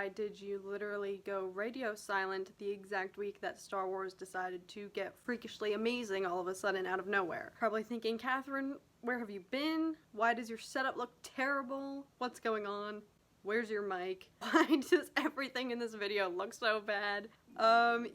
why did you literally go radio silent the exact week that Star Wars decided to get freakishly amazing all of a sudden out of nowhere? Probably thinking, Catherine, where have you been? Why does your setup look terrible? What's going on? Where's your mic? Why does everything in this video look so bad?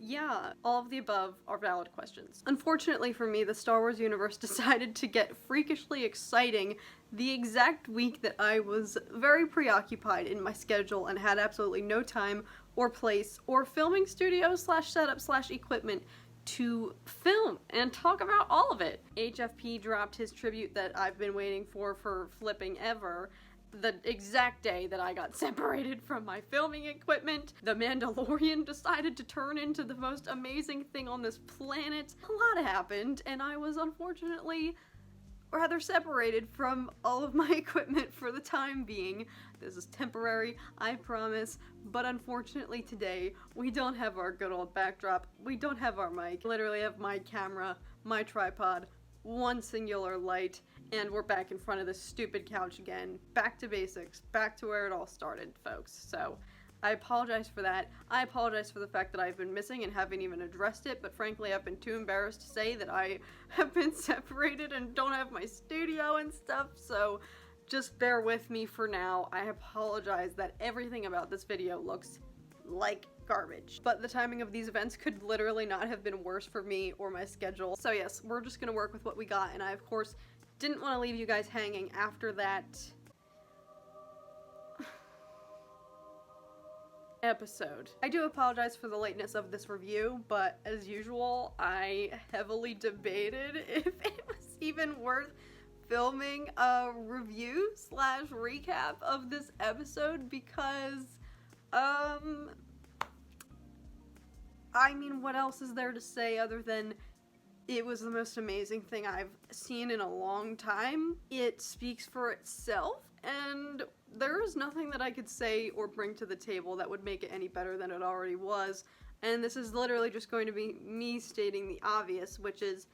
Yeah, all of the above are valid questions. Unfortunately for me, the Star Wars universe decided to get freakishly exciting the exact week that I was very preoccupied in my schedule and had absolutely no time or place or filming studio slash setup slash equipment to film and talk about all of it. HFP dropped his tribute that I've been waiting for flipping ever, the exact day that I got separated from my filming equipment. The Mandalorian decided to turn into the most amazing thing on this planet. A lot happened, and I was unfortunately rather separated from all of my equipment for the time being. This is temporary, I promise, but unfortunately today we don't have our good old backdrop, we don't have our mic. Literally have my camera, my tripod, one singular light, and we're back in front of this stupid couch again. Back to basics, back to where it all started, folks. So I apologize for that. I apologize for the fact that I've been missing and haven't even addressed it, but frankly I've been too embarrassed to say that I have been separated and don't have my studio and stuff, so just bear with me for now. I apologize that everything about this video looks like garbage, but the timing of these events could literally not have been worse for me or my schedule. So yes, we're just gonna work with what we got, and I of course didn't want to leave you guys hanging after that episode. I do apologize for the lateness of this review, but as usual, I heavily debated if it was even worth filming a review slash recap of this episode because, I mean, what else is there to say other than it was the most amazing thing I've seen in a long time. It speaks for itself, and there is nothing that I could say or bring to the table that would make it any better than it already was. And this is literally just going to be me stating the obvious, which is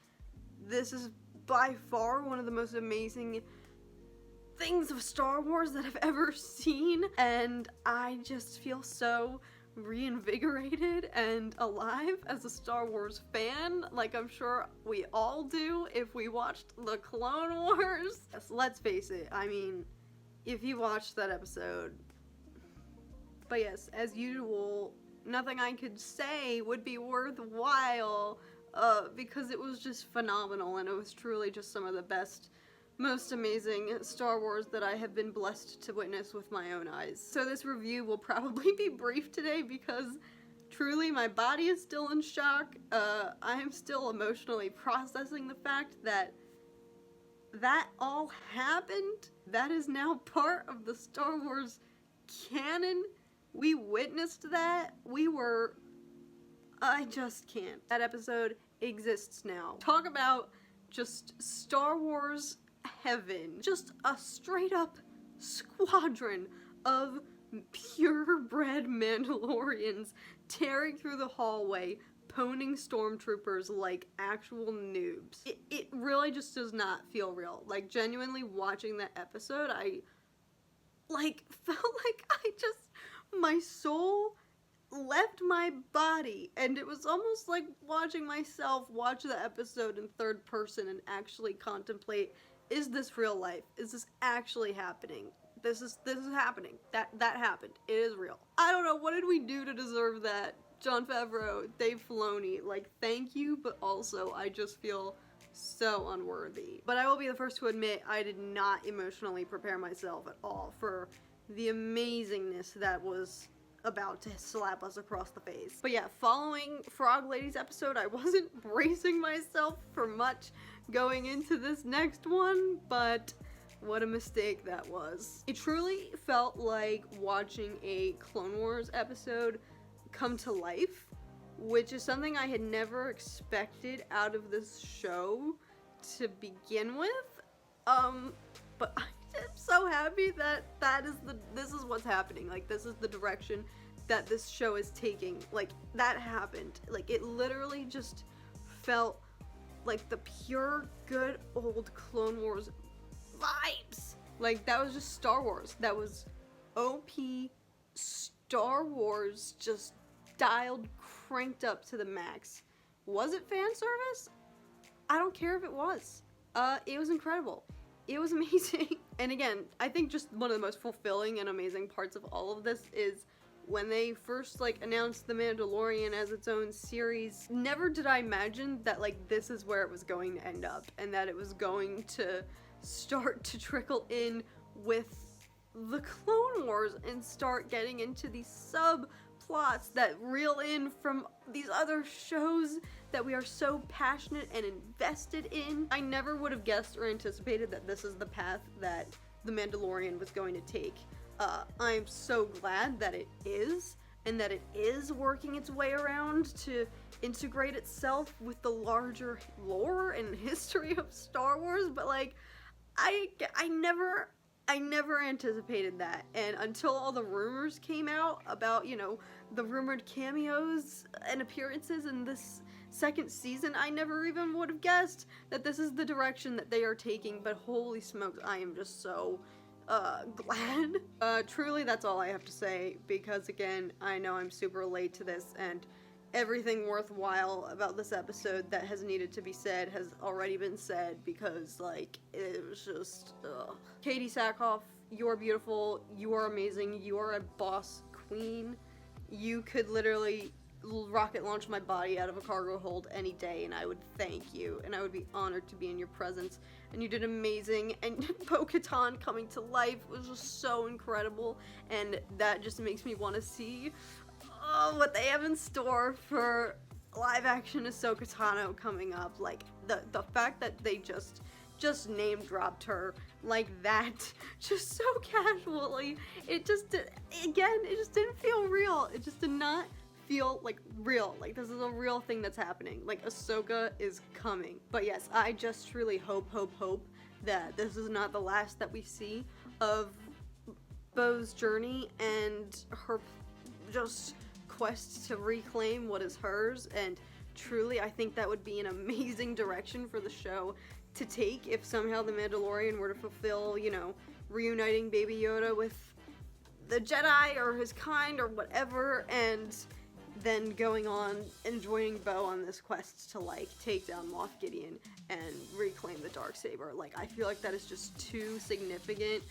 this is by far one of the most amazing things of Star Wars that I've ever seen, and I just feel so reinvigorated and alive as a Star Wars fan, like I'm sure we all do if we watched the Clone Wars. Yes, let's face it, I mean, if you watched that episode. But yes, as usual, nothing I could say would be worthwhile because it was just phenomenal, and it was truly just some of the best, most amazing Star Wars that I have been blessed to witness with my own eyes. So this review will probably be brief today because truly my body is still in shock. I am still emotionally processing the fact that that all happened. That is now part of the Star Wars canon. We witnessed that. I just can't. That episode exists now. Talk about just Star Wars heaven. Just a straight up squadron of purebred Mandalorians tearing through the hallway, poning stormtroopers like actual noobs. It really just does not feel real. Like, genuinely watching that episode, I felt like my soul left my body, and it was almost like watching myself watch the episode in third person and actually contemplate, is this real life? Is this actually happening? This is happening. That happened. It is real. I don't know, what did we do to deserve that? Jon Favreau, Dave Filoni, like, thank you, but also I just feel so unworthy. But I will be the first to admit I did not emotionally prepare myself at all for the amazingness that was about to slap us across the face. But yeah, following Frog Lady's episode, I wasn't bracing myself for much going into this next one, but what a mistake that was. It truly felt like watching a Clone Wars episode come to life, which is something I had never expected out of this show to begin with. But I'm so happy that this is what's happening. Like, this is the direction that this show is taking. Like, that happened. Like, it literally just felt like the pure good old Clone Wars vibes. Like, that was just Star Wars. That was OP, Star Wars just cranked up to the max. Was it fan service? I don't care if it was. It was incredible. It was amazing. And again, I think just one of the most fulfilling and amazing parts of all of this is when they first like announced The Mandalorian as its own series. Never did I imagine that like this is where it was going to end up, and that it was going to start to trickle in with the Clone Wars and start getting into these subplots that reel in from these other shows that we are so passionate and invested in. I never would have guessed or anticipated that this is the path that The Mandalorian was going to take. I'm so glad that it is, and that it is working its way around to integrate itself with the larger lore and history of Star Wars, but like, I never anticipated that, and until all the rumors came out about, you know, the rumored cameos and appearances in this second season, I never even would have guessed that this is the direction that they are taking. But holy smokes, I am just so glad. Truly, that's all I have to say, because again, I know I'm super late to this, and everything worthwhile about this episode that has needed to be said has already been said, because like, it was just Katie Sackhoff, you are beautiful, you are amazing, you are a boss queen. You could literally rocket launch my body out of a cargo hold any day, and I would thank you, and I would be honored to be in your presence. And you did amazing, and Bo-Katan coming to life was just so incredible, and that just makes me want to see what they have in store for live action Ahsoka Tano coming up. Like, the fact that they just name dropped her like that, just so casually, it just didn't feel real. It just did not feel like real. Like, this is a real thing that's happening. Like, Ahsoka is coming. But yes, I just truly hope that this is not the last that we see of Bo's journey and her just quest to reclaim what is hers. And truly, I think that would be an amazing direction for the show to take if somehow the Mandalorian were to fulfill, you know, reuniting Baby Yoda with the Jedi or his kind or whatever, and then going on and joining Bo on this quest to like take down Moff Gideon and reclaim the Darksaber. Like, I feel like that is just too significant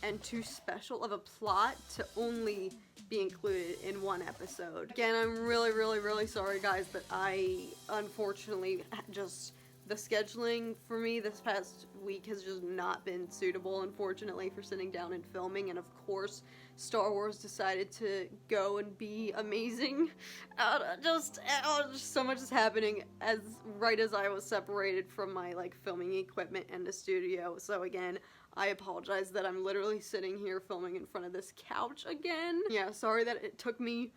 and too special of a plot to only be included in one episode. Again, I'm really sorry, guys, that I unfortunately just, the scheduling for me this past week has just not been suitable, unfortunately, for sitting down and filming, and of course Star Wars decided to go and be amazing. Just so much is happening right as I was separated from my like filming equipment and the studio. So again, I apologize that I'm literally sitting here filming in front of this couch again. Yeah, sorry that it took me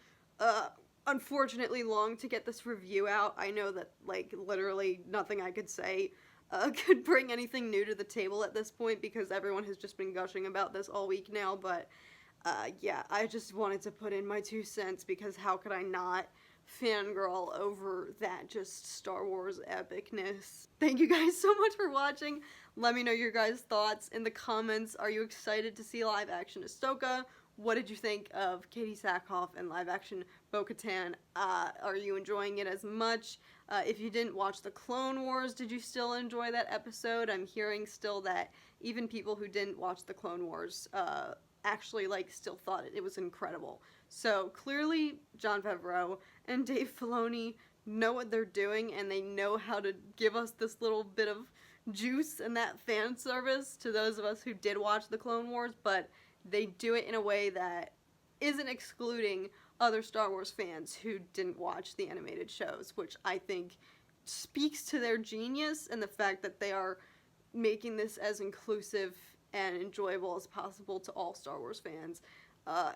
unfortunately long to get this review out. I know that like literally nothing I could say could bring anything new to the table at this point, because everyone has just been gushing about this all week now, but yeah, I just wanted to put in my 2 cents, because how could I not fangirl over that just Star Wars epicness. Thank you guys so much for watching. Let me know your guys' thoughts in the comments. Are you excited to see live action Ahsoka? What did you think of Katie Sackhoff and live action Bo-Katan? Are you enjoying it as much? If you didn't watch the Clone Wars, did you still enjoy that episode? I'm hearing still that even people who didn't watch the Clone Wars actually like still thought it was incredible. So clearly Jon Favreau and Dave Filoni know what they're doing, and they know how to give us this little bit of juice and that fan service to those of us who did watch the Clone Wars, but they do it in a way that isn't excluding other Star Wars fans who didn't watch the animated shows, which I think speaks to their genius and the fact that they are making this as inclusive and enjoyable as possible to all Star Wars fans,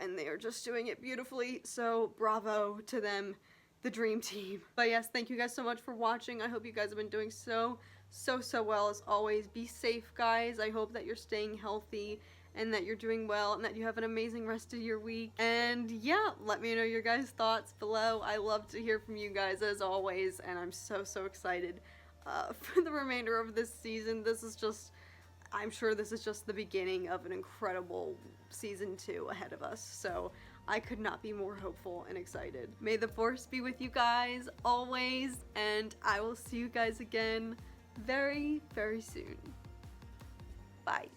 and they are just doing it beautifully, so bravo to them, the dream team. But yes, thank you guys so much for watching. I hope you guys have been doing so well as always. Be safe, guys. I hope that you're staying healthy and that you're doing well and that you have an amazing rest of your week. And yeah, let me know your guys' thoughts below. I love to hear from you guys as always, and I'm so excited for the remainder of this season. I'm sure this is just the beginning of an incredible season 2 ahead of us. So I could not be more hopeful and excited. May the force be with you guys always, and I will see you guys again very, very soon. Bye.